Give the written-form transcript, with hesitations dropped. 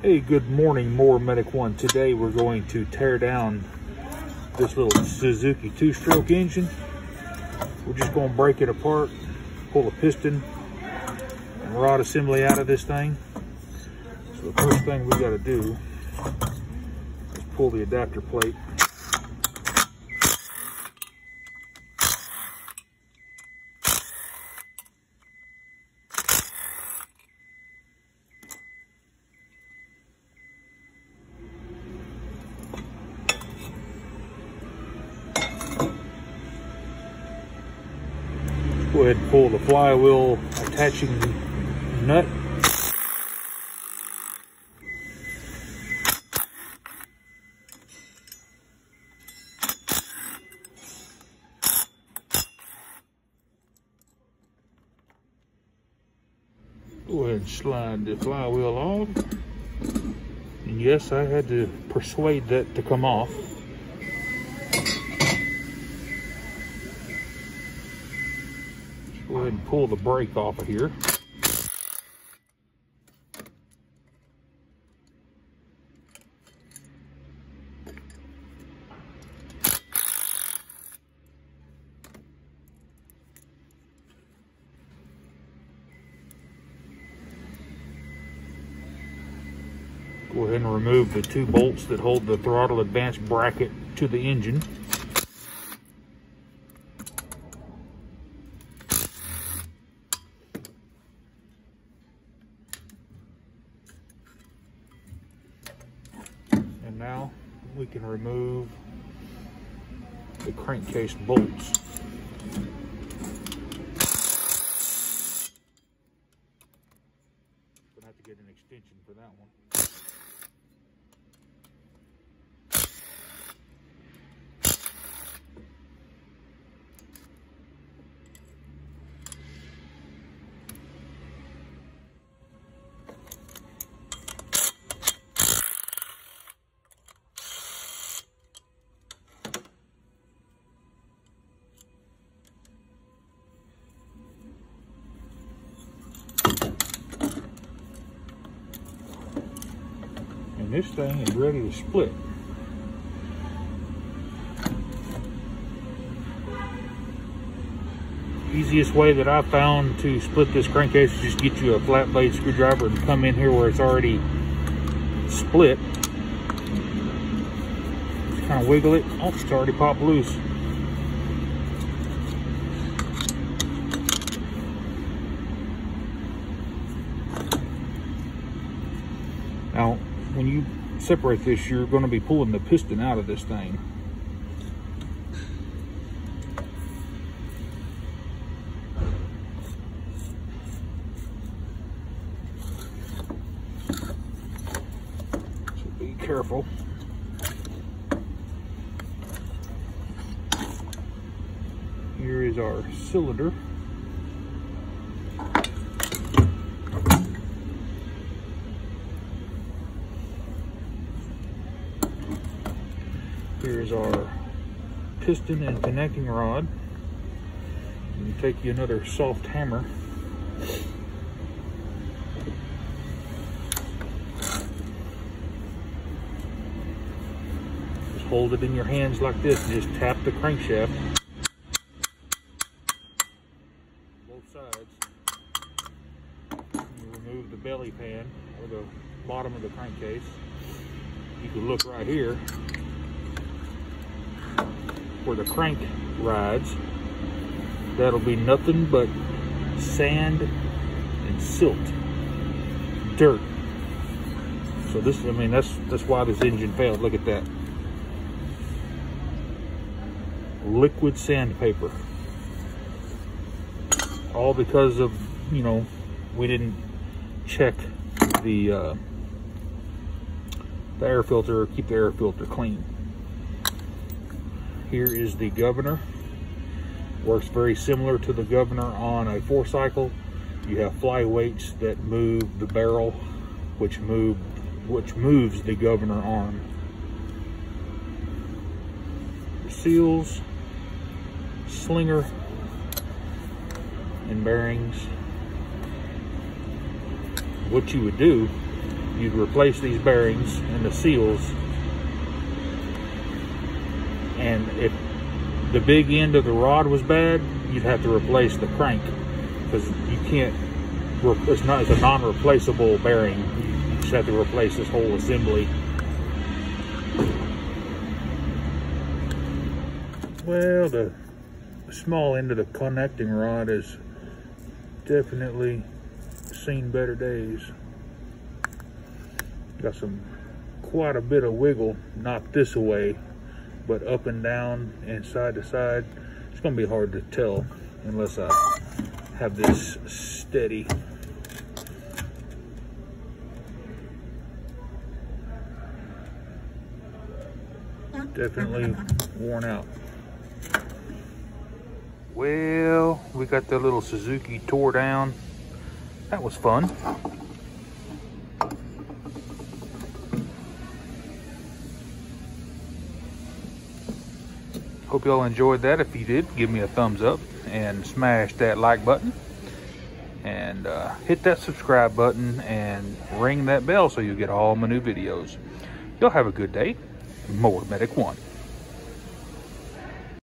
Hey, good morning, More Medic One. Today we're going to tear down this little Suzuki two-stroke engine. We're just going to break it apart, pull a piston and rod assembly out of this thing. So the first thing we got to do is pull the adapter plate. Go ahead and pull the flywheel attaching nut. Go ahead and slide the flywheel off. And yes, I had to persuade that to come off. Go ahead and pull the brake off of here. Go ahead and remove the two bolts that hold the throttle advance bracket to the engine. And now we can remove the crankcase bolts. Gonna have to get an extension for that one. And this thing is ready to split. Easiest way that I've found to split this crankcase is just get you a flat blade screwdriver and come in here where it's already split. Just kind of wiggle it. Oh, it's already popped loose. Now, when you separate this, you're going to be pulling the piston out of this thing. So be careful. Here is our cylinder. Here's our piston and connecting rod. And you take you another soft hammer. Just hold it in your hands like this and just tap the crankshaft. Both sides. And you remove the belly pan or the bottom of the crankcase. You can look right here where the crank rides. That'll be nothing but sand and silt, dirt. So this, I mean, that's why this engine failed. Look at that. Liquid sandpaper. All because of, you know, we didn't check the air filter, or keep the air filter clean. Here is the governor. Works very similar to the governor on a 4-cycle. You have flyweights that move the barrel, which moves the governor arm. The seals, slinger, and bearings. What you would do you'd replace these bearings and the seals, and if the big end of the rod was bad, you'd have to replace the crank, because you can't, it's a non-replaceable bearing. You just have to replace this whole assembly. Well, the small end of the connecting rod has definitely seen better days. Got quite a bit of wiggle, not this way, but up and down and side to side. It's gonna be hard to tell unless I have this steady. Definitely worn out. Well, we got the little Suzuki tore down. That was fun. Hope y'all enjoyed that. If you did, give me a thumbs up and smash that like button. And hit that subscribe button and ring that bell so you get all my new videos. Y'all have a good day. More Medic One.